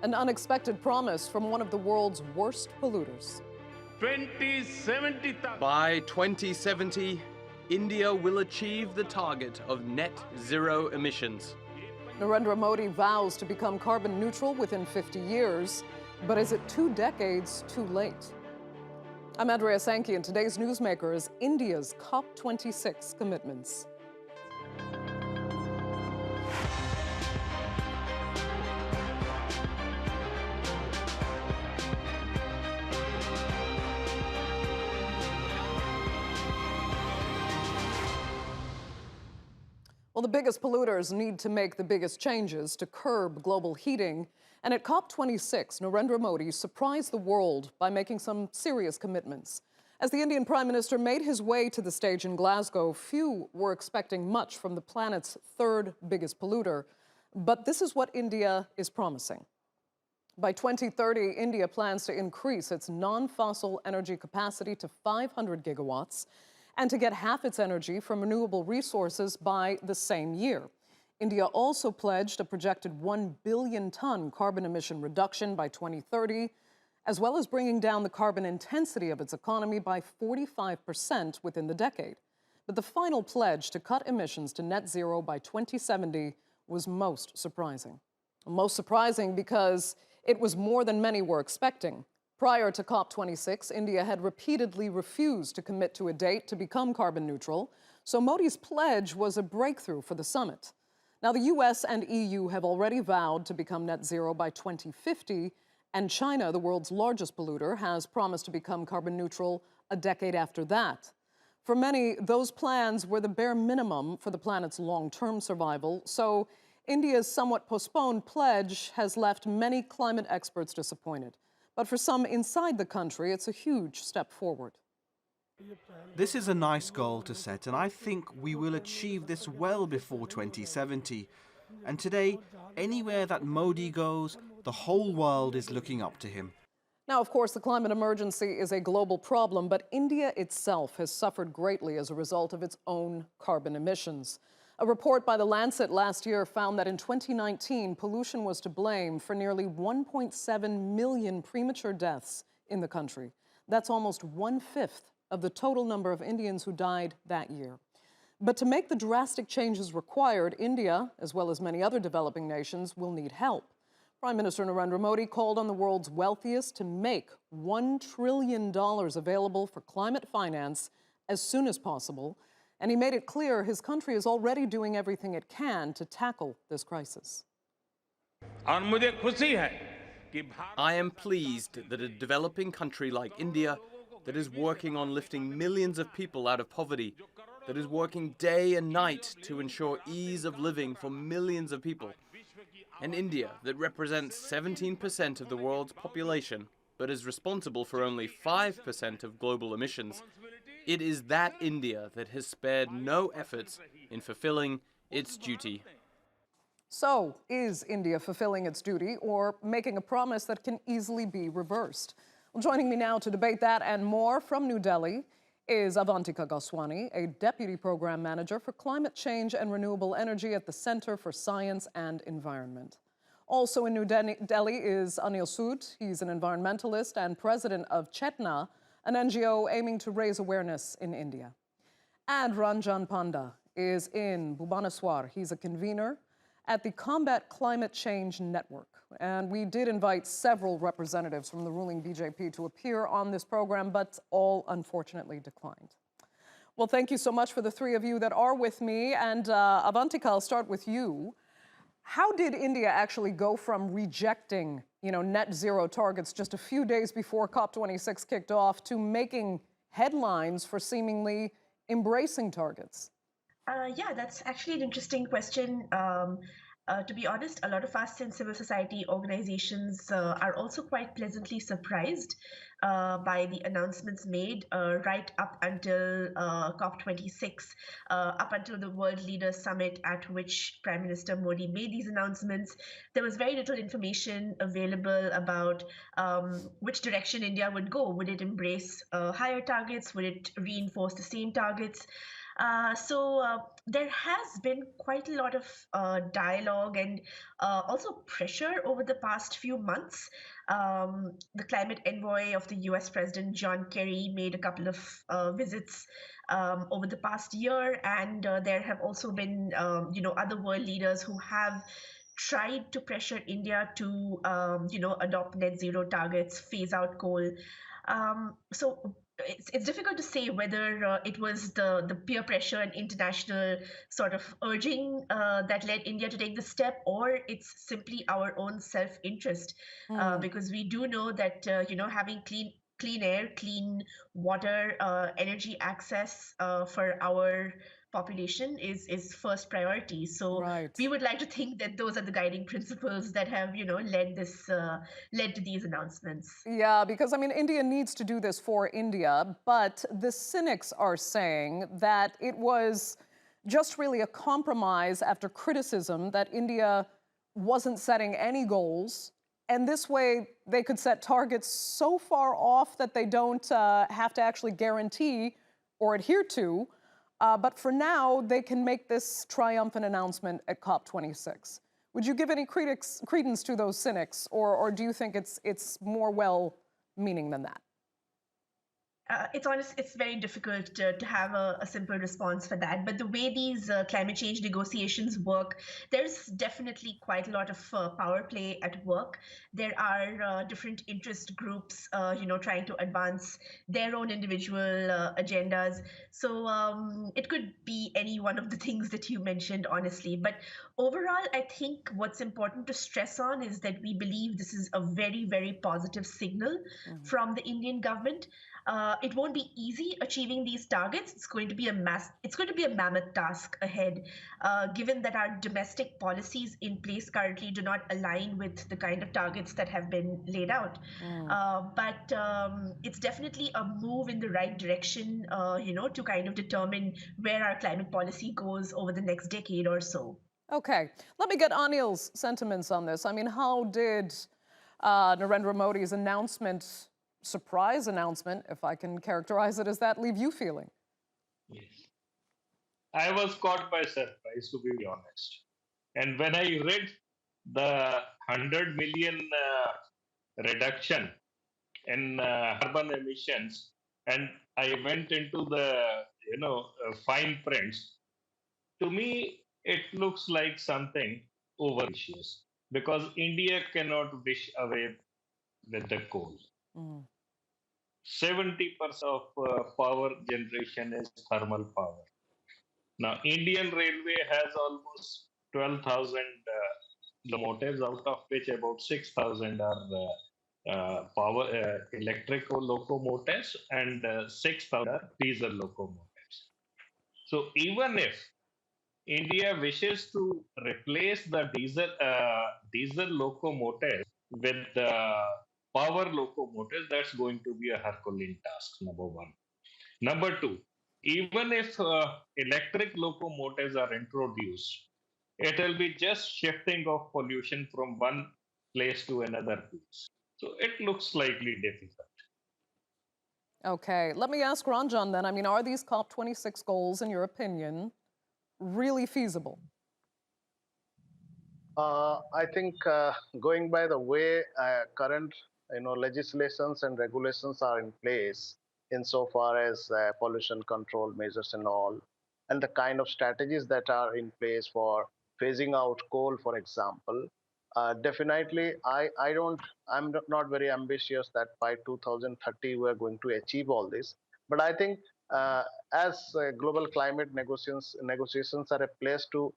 An unexpected promise from one of the world's worst polluters. 2070 By 2070, India will achieve the target of net zero emissions. Narendra Modi vows to become carbon neutral within 50 years, but is it 2 decades too late? I'm Andrea Sankey, and today's newsmaker is India's COP26 commitments. Well, the biggest polluters need to make the biggest changes to curb global heating. And at COP26, Narendra Modi surprised the world by making some serious commitments. As the Indian Prime Minister made his way to the stage in Glasgow, few were expecting much from the planet's third biggest polluter. But this is what India is promising. By 2030, India plans to increase its non-fossil energy capacity to 500 gigawatts and to get half its energy from renewable resources by the same year. India also pledged a projected 1 billion ton carbon emission reduction by 2030, as well as bringing down the carbon intensity of its economy by 45% within the decade. But the final pledge to cut emissions to net zero by 2070 was most surprising. Most surprising because it was more than many were expecting. Prior to COP26, India had repeatedly refused to commit to a date to become carbon neutral, so Modi's pledge was a breakthrough for the summit. Now, the US and EU have already vowed to become net zero by 2050, and China, the world's largest polluter, has promised to become carbon neutral a decade after that. For many, those plans were the bare minimum for the planet's long-term survival, so India's somewhat postponed pledge has left many climate experts disappointed. But for some inside the country, it's a huge step forward. This is a nice goal to set, and I think we will achieve this well before 2070. And today, anywhere that Modi goes, the whole world is looking up to him. Now, of course, the climate emergency is a global problem, but India itself has suffered greatly as a result of its own carbon emissions. A report by The Lancet last year found that in 2019, pollution was to blame for nearly 1.7 million premature deaths in the country. That's almost 1/5 of the total number of Indians who died that year. But to make the drastic changes required, India, as well as many other developing nations, will need help. Prime Minister Narendra Modi called on the world's wealthiest to make $1 trillion available for climate finance as soon as possible. And he made it clear his country is already doing everything it can to tackle this crisis. I am pleased that a developing country like India, that is working on lifting millions of people out of poverty, that is working day and night to ensure ease of living for millions of people, and India, that represents 17% of the world's population, but is responsible for only 5% of global emissions. It is that India that has spared no efforts in fulfilling its duty. So, is India fulfilling its duty or making a promise that can easily be reversed? Well, joining me now to debate that and more from New Delhi is Avantika Goswami, a Deputy Program Manager for Climate Change and Renewable Energy at the Center for Science and Environment. Also in New Delhi is Anil Sood. He's an environmentalist and president of CHETNA, an NGO aiming to raise awareness in India. And Ranjan Panda is in Bhubaneswar. He's a convener at the Combat Climate Change Network. And we did invite several representatives from the ruling BJP to appear on this program, but all unfortunately declined. Well, thank you so much for the three of you that are with me. And Avantika, I'll start with you. How did India actually go from rejecting, net zero targets just a few days before COP26 kicked off to making headlines for seemingly embracing targets? Yeah, that's actually an interesting question. To be honest, a lot of us in civil society organizations are also quite pleasantly surprised by the announcements made right up until COP26, up until the World Leaders Summit at which Prime Minister Modi made these announcements. There was very little information available about which direction India would go. Would it embrace higher targets? Would it reinforce the same targets? So there has been quite a lot of dialogue and also pressure over the past few months. The climate envoy of the US President John Kerry made a couple of visits over the past year, and there have also been, other world leaders who have tried to pressure India to, adopt net zero targets, phase out coal. So it's difficult to say whether it was the peer pressure and international sort of urging that led India to take the step, or it's simply our own self-interest, because we do know that having clean air, clean water, energy access for our population is first priority. So Right. we would like to think that those are the guiding principles that have led to these announcements. Yeah, because I mean, India needs to do this for India, but the cynics are saying that it was just really a compromise after criticism that India wasn't setting any goals. And this way, they could set targets so far off that they don't have to actually guarantee or adhere to. But for now, they can make this triumphant announcement at COP26. Would you give any credence to those cynics, or do you think it's more well-meaning than that? It's very difficult to have a simple response for that. But the way these climate change negotiations work, there's definitely quite a lot of power play at work. There are different interest groups, trying to advance their own individual agendas. So it could be any one of the things that you mentioned, honestly. But overall, I think what's important to stress on is that we believe this is a very, very positive signal from the Indian government. It won't be easy achieving these targets. It's going to be a mammoth task ahead, given that our domestic policies in place currently do not align with the kind of targets that have been laid out. But it's definitely a move in the right direction, to kind of determine where our climate policy goes over the next decade or so. Okay, let me get Anil's sentiments on this. I mean, how did Narendra Modi's surprise announcement, if I can characterize it as that, leave you feeling? Yes. I was caught by surprise, to be honest. And when I read the 100 million reduction in carbon emissions, and I went into the fine prints, to me it looks like something overambitious, because India cannot wish away with the coal. 70% of power generation is thermal power. Now, Indian Railway has almost 12,000 locomotives, out of which about 6,000 are power electric locomotives, and 6,000 are diesel locomotives. So, even if India wishes to replace the diesel locomotives with power locomotives, that's going to be a Herculean task, number one. Number two, even if electric locomotives are introduced, it will be just shifting of pollution from one place to another place. So it looks slightly difficult. Okay, let me ask Ranjan then. I mean, are these COP26 goals, in your opinion, really feasible? I think going by the way current legislations and regulations are in place insofar as pollution control measures and all, and the kind of strategies that are in place for phasing out coal, for example, definitely I'm not very ambitious that by 2030 we're going to achieve all this. But I think uh, as global climate negotiations are a place to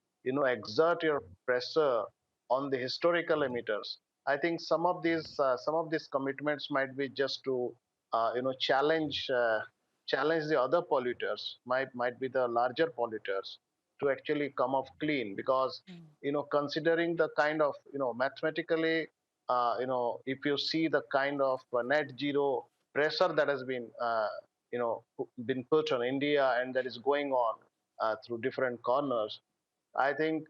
exert your pressure on the historical emitters. I think some of these commitments might be just to challenge the other polluters, might be the larger polluters, to actually come off clean, because considering the kind of mathematically if you see the kind of net zero pressure that has been put on India and that is going on through different corners, I think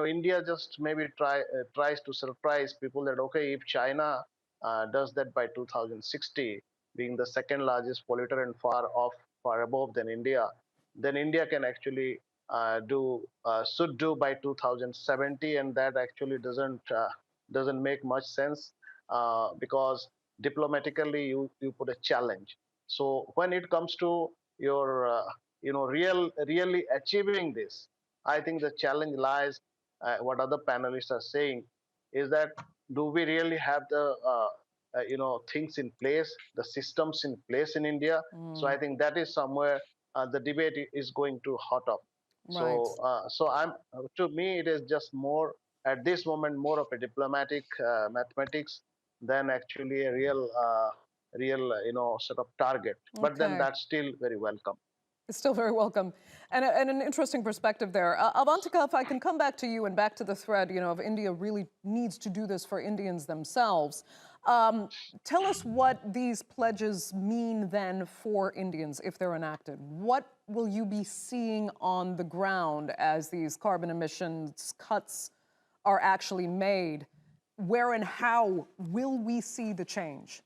India just maybe tries to surprise people that okay, if China does that by 2060, being the second largest polluter and far off far above than India, then India can actually should do by 2070, and that actually doesn't make much sense because diplomatically you put a challenge. So when it comes to your really achieving this, I think the challenge lies, what other panelists are saying, is that do we really have the things in place, the systems in place in India? So I think that is somewhere the debate is going to hot up. Right. So I'm to me it is just more at this moment more of a diplomatic mathematics than actually a real sort of target. But then Okay. that's still very welcome. It's still very welcome. And an interesting perspective there. Avantika, if I can come back to you and back to the thread, of India really needs to do this for Indians themselves. Tell us what these pledges mean then for Indians if they're enacted. What will you be seeing on the ground as these carbon emissions cuts are actually made? Where and how will we see the change?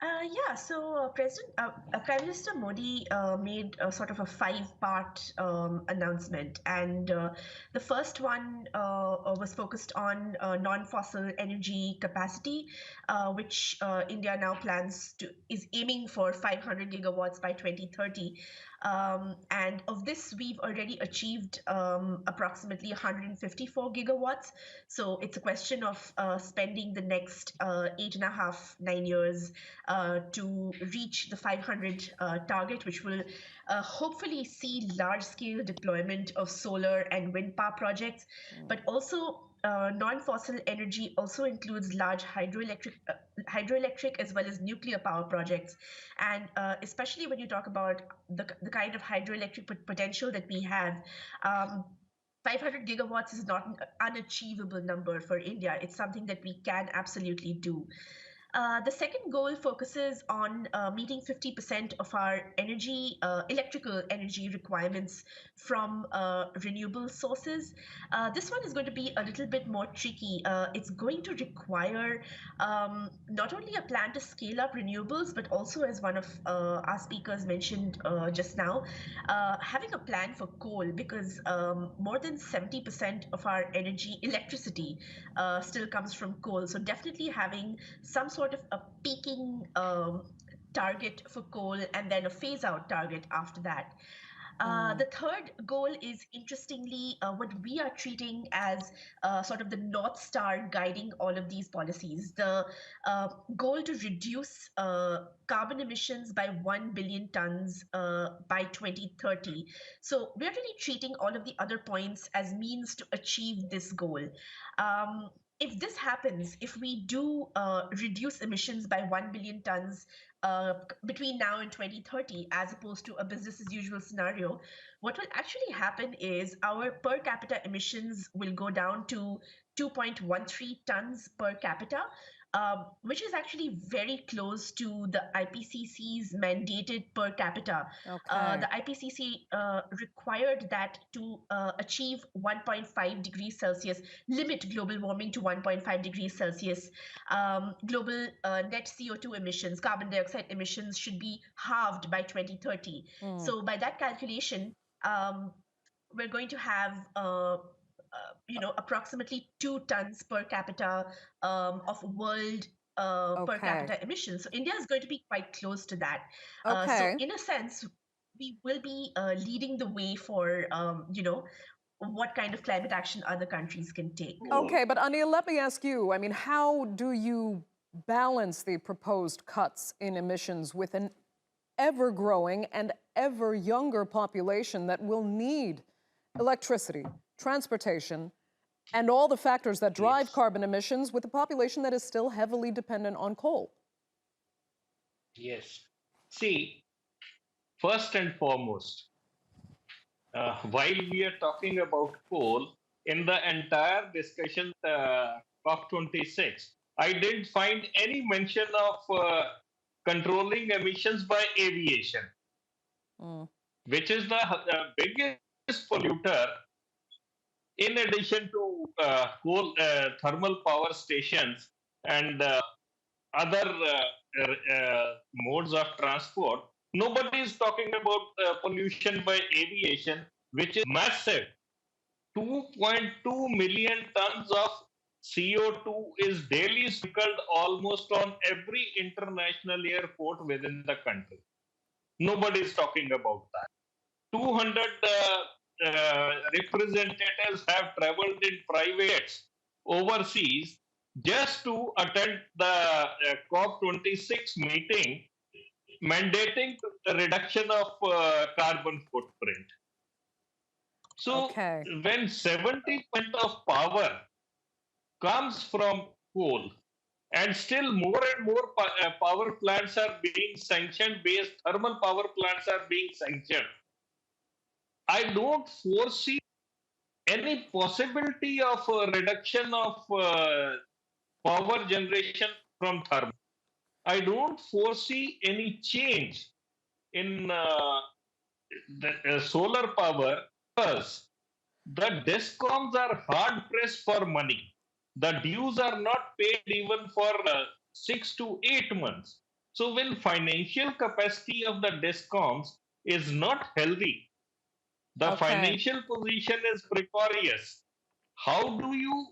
Yeah, so Prime Minister Modi made a sort of a five-part announcement, and the first one was focused on non-fossil energy capacity, which India now is aiming for 500 gigawatts by 2030. And of this, we've already achieved approximately 154 gigawatts. So it's a question of spending the next 8.5, 9 years to reach the 500 target, which will hopefully see large-scale deployment of solar and wind power projects, but also non-fossil energy also includes large hydroelectric as well as nuclear power projects. And especially when you talk about the kind of hydroelectric potential that we have, 500 gigawatts is not an unachievable number for India. It's something that we can absolutely do. The second goal focuses on meeting 50% of our electrical energy requirements from renewable sources. This one is going to be a little bit more tricky. It's going to require not only a plan to scale up renewables, but also, as one of our speakers mentioned just now, having a plan for coal, because more than 70% of our electricity still comes from coal. So definitely having some sort of a peaking target for coal and then a phase out target after that. The third goal is, interestingly, what we are treating as sort of the North Star guiding all of these policies. The goal to reduce carbon emissions by 1 billion tons by 2030. So we're really treating all of the other points as means to achieve this goal. If this happens, if we do reduce emissions by 1 billion tons between now and 2030, as opposed to a business as usual scenario, what will actually happen is our per capita emissions will go down to 2.13 tons per capita, which is actually very close to the IPCC's mandated per capita. Okay. The IPCC required that to achieve 1.5 degrees Celsius, limit global warming to 1.5 degrees Celsius. Global net CO2 emissions, carbon dioxide emissions, should be halved by 2030. So by that calculation, we're going to have approximately 2 tons per capita of world per capita emissions. So India is going to be quite close to that. So in a sense, we will be leading the way for what kind of climate action other countries can take. Okay, but Anil, let me ask you, I mean, how do you balance the proposed cuts in emissions with an ever-growing and ever younger population that will need electricity, transportation, and all the factors that drive carbon emissions, with a population that is still heavily dependent on coal? Yes. See, first and foremost, while we are talking about coal, in the entire discussion, COP26, I didn't find any mention of controlling emissions by aviation, which is the biggest polluter. In addition to coal thermal power stations and other modes of transport, Nobody is talking about pollution by aviation, which is massive. 2.2 million tons of CO2 is daily sprinkled almost on every international airport within the country. Nobody is talking about that. 200 representatives have traveled in private jets overseas just to attend the COP26 meeting mandating the reduction of carbon footprint. So Okay. when 70% of power comes from coal and still more and more power plants are being sanctioned, based thermal power plants are being sanctioned, I don't foresee any possibility of reduction of power generation from thermal. I don't foresee any change in the solar power because the DESCOMs are hard pressed for money. The dues are not paid even for 6 to 8 months. So when financial capacity of the DESCOMs is not healthy, the Okay. financial position is precarious. How do you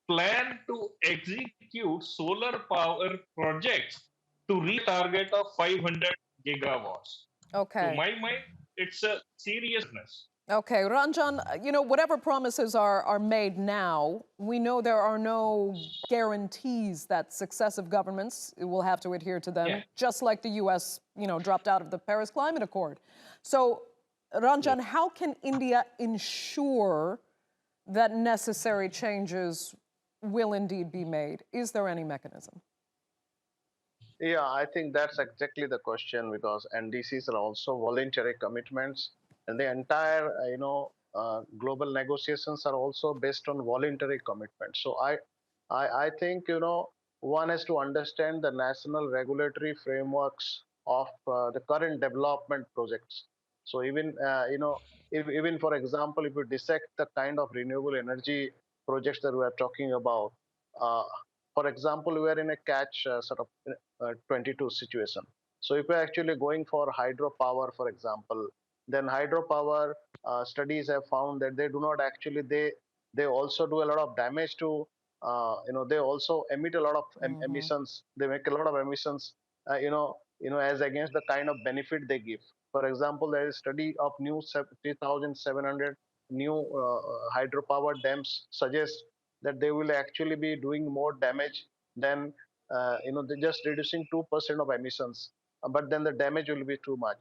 plan to execute solar power projects to reach a target of 500 gigawatts? To Okay. my mind, it's a seriousness. Okay, Ranjan, whatever promises are made now, we know there are no guarantees that successive governments will have to adhere to them, Yeah. just like the US, dropped out of the Paris Climate Accord. So, Ranjan, how can India ensure that necessary changes will indeed be made? Is there any mechanism? Yeah, I think that's exactly the question because NDCs are also voluntary commitments, and the entire global negotiations are also based on voluntary commitments. So I think one has to understand the national regulatory frameworks of the current development projects. So even if, even for example, if you dissect the kind of renewable energy projects that we are talking about. Uh, for example, we are in a catch sort of 22 situation. So if we're actually going for hydropower, for example, then hydropower studies have found that they do not actually they also do a lot of damage to they also emit a lot of emissions. They make a lot of emissions. As against the kind of benefit they give. For example, there is a study of new 3,700 new hydropower dams suggest that they will actually be doing more damage than they're just reducing 2% of emissions, but then the damage will be too much.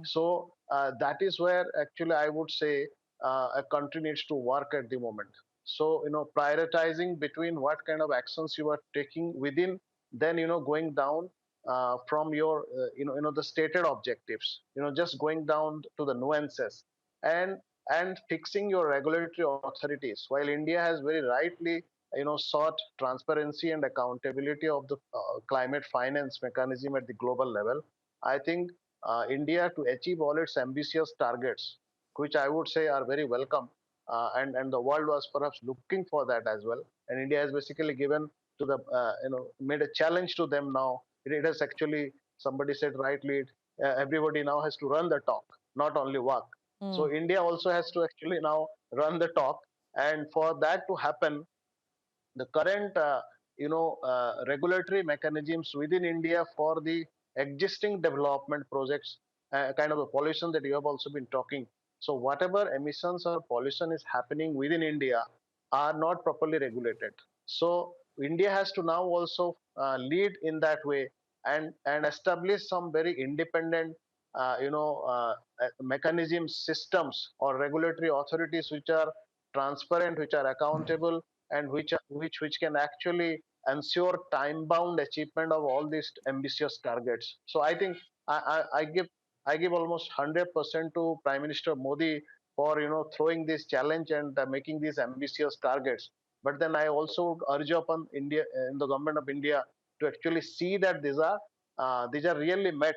So that is where actually I would say a country needs to work at the moment. So prioritizing between what kind of actions you are taking within, then going down from your the stated objectives. Just going down to the nuances and fixing your regulatory authorities. While India has very rightly sought transparency and accountability of the climate finance mechanism at the global level, I think India, to achieve all its ambitious targets, which I would say are very welcome, and the world was perhaps looking for that as well, and India has basically given to the made a challenge to them now. It has actually, somebody said rightly, everybody now has to run the talk, not only walk. So India also has to actually now run the talk, and for that to happen, the current regulatory mechanisms within India for the existing development projects, kind of the pollution that you have also been talking. So whatever emissions or pollution is happening within India are not properly regulated. So India has to now also lead in that way and establish some very independent mechanisms, systems, or regulatory authorities which are transparent, which are accountable, and which can actually ensure time bound achievement of all these ambitious targets. So I think I give almost 100% to Prime Minister Modi for throwing this challenge and making these ambitious targets. But then I also urge upon India, in the government of India, to actually see that these are really met.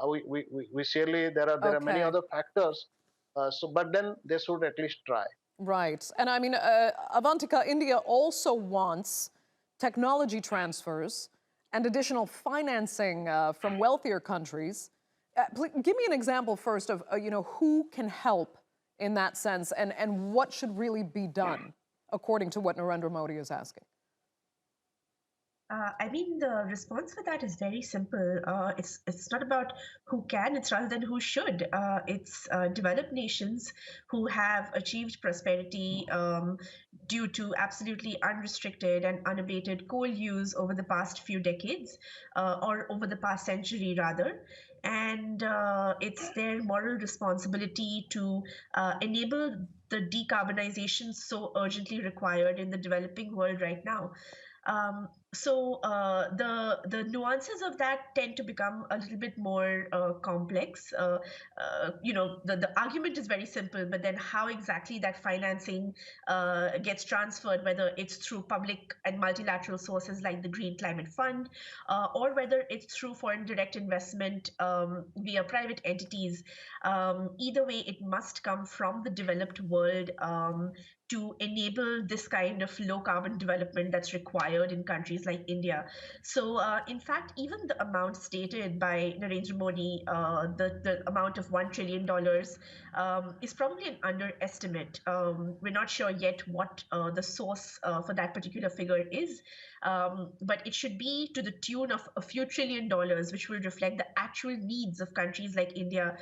We surely, there are many Okay. other factors. But then they should at least try. Right. And I mean, Avantika, India also wants technology transfers and additional financing from wealthier countries Give me an example first of who can help in that sense, and what should really be done according to what Narendra Modi is asking. I mean, the response for that is very simple. It's not about who can; it's rather than who should. It's developed nations who have achieved prosperity due to absolutely unrestricted and unabated coal use over the past few decades, or over the past century, rather. And it's their moral responsibility to enable the decarbonization so urgently required in the developing world right now. The nuances of that tend to become a little bit more complex. The argument is very simple, but then how exactly that financing gets transferred, whether it's through public and multilateral sources like the Green Climate Fund, or whether it's through foreign direct investment via private entities, either way, it must come from the developed world to enable this kind of low carbon development that's required in countries like India. So, in fact, even the amount stated by Narendra Modi, the amount of $1 trillion, is probably an underestimate. We're not sure yet what the source for that particular figure is, but it should be to the tune of a few $1 trillion, which will reflect the actual needs of countries like India,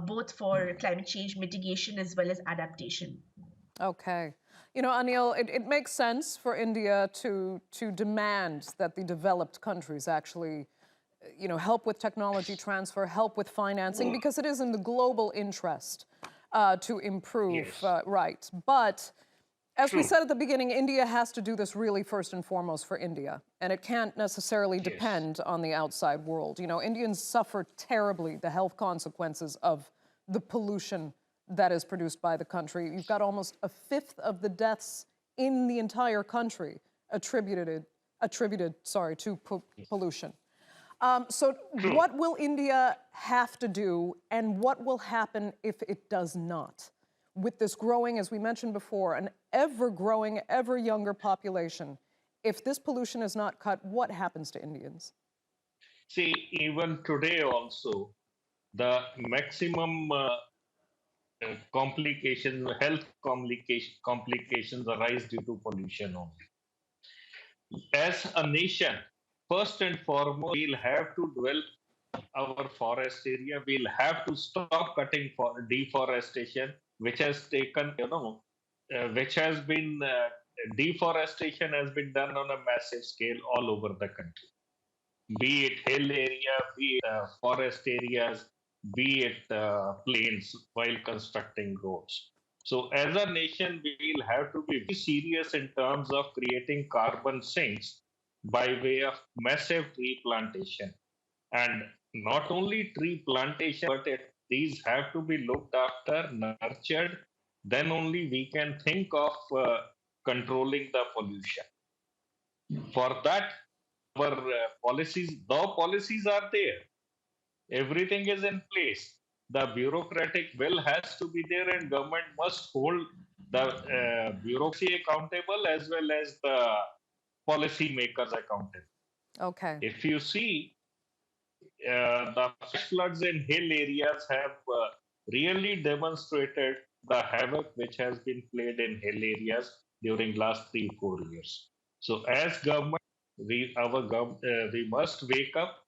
both for climate change mitigation as well as adaptation. Okay. Anil, it makes sense for India to demand that the developed countries actually, help with technology transfer, help with financing, because it is in the global interest to improve, Yes. right. But as we said at the beginning, India has to do this really first and foremost for India, and it can't necessarily depend on the outside world. Indians suffer terribly the health consequences of the pollution that is produced by the country. You've got almost a fifth of the deaths in the entire country attributed to pollution. So what will India have to do, and what will happen if it does not? With this growing, as we mentioned before, an ever-growing, ever-younger population, if this pollution is not cut, what happens to Indians? See, even today also, the maximum complications arise due to pollution only. As a nation, first and foremost, we'll have to develop our forest area. We'll have to stop cutting for deforestation, which has taken, which has been deforestation has been done on a massive scale all over the country. Be it hill area, be it forest areas, be it plains while constructing roads. So, as a nation, we will have to be very serious in terms of creating carbon sinks by way of massive tree plantation. And not only tree plantation, but these have to be looked after, nurtured. Then only we can think of controlling the pollution. For that, our policies are there. Everything is in place. The bureaucratic will has to be there, and government must hold the bureaucracy accountable as well as the policy makers accountable. Okay. If you see, the flash floods in hill areas have really demonstrated the havoc which has been played in hill areas during last 3-4 years. So, as government, we must wake up.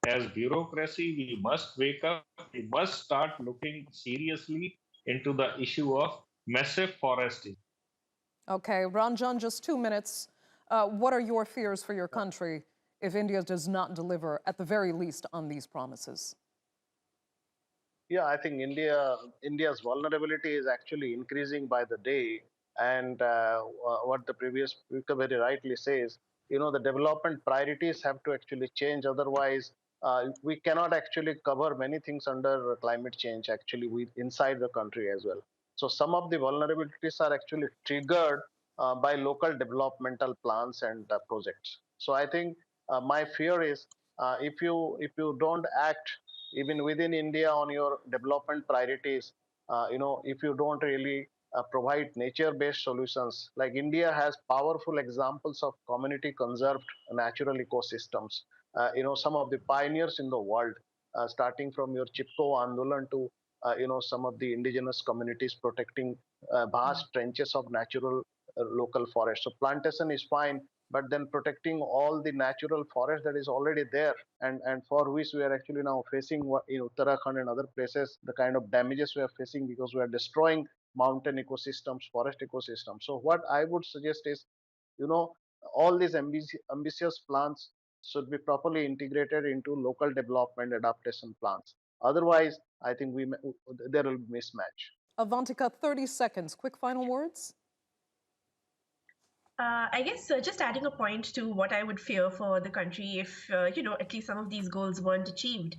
As bureaucracy, we must wake up. We must start looking seriously into the issue of massive foresting. Okay, Ranjan, just 2 minutes. What are your fears for your country if India does not deliver, at the very least, on these promises? Yeah, I think India's vulnerability is actually increasing by the day. And what the previous speaker very rightly says, the development priorities have to actually change. Otherwise, we cannot actually cover many things under climate change actually inside the country as well. So some of the vulnerabilities are actually triggered by local developmental plans and projects. So I think my fear is if you don't act even within India on your development priorities, if you don't really provide nature-based solutions, like India has powerful examples of community conserved natural ecosystems, some of the pioneers in the world. starting from your Chipko Andolan to some of the indigenous communities protecting vast trenches of natural local forest. So plantation is fine, but then protecting all the natural forest that is already there, and for which we are actually now facing in Uttarakhand and other places the kind of damages we are facing because we are destroying mountain ecosystems, forest ecosystems. So what I would suggest is, all these ambitious plans should be properly integrated into local development adaptation plans. Otherwise, I think there will be mismatch. Avantika, 30 seconds. Quick final words. I guess just adding a point to what I would fear for the country if, at least some of these goals weren't achieved.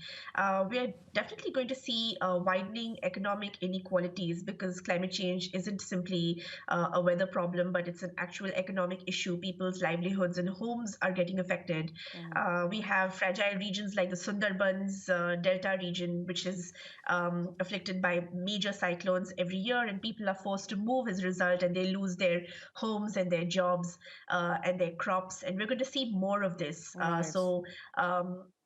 We are definitely going to see widening economic inequalities because climate change isn't simply a weather problem, but it's an actual economic issue. People's livelihoods and homes are getting affected. We have fragile regions like the Sundarbans Delta region, which is afflicted by major cyclones every year, and people are forced to move as a result, and they lose their homes and their jobs. And their crops, and we're going to see more of this. Right. So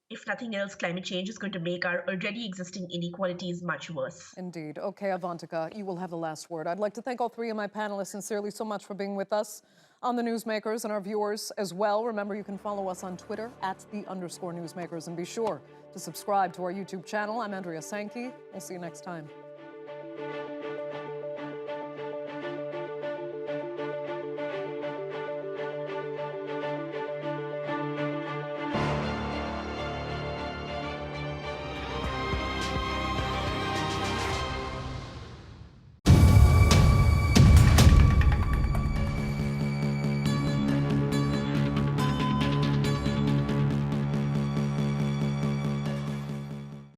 if nothing else, climate change is going to make our already existing inequalities much worse. Indeed. Okay, Avantika, you will have the last word. I'd like to thank all three of my panelists sincerely so much for being with us on The Newsmakers and our viewers as well. Remember, you can follow us on Twitter @_Newsmakers, and be sure to subscribe to our YouTube channel. I'm Andrea Sankey. We'll see you next time.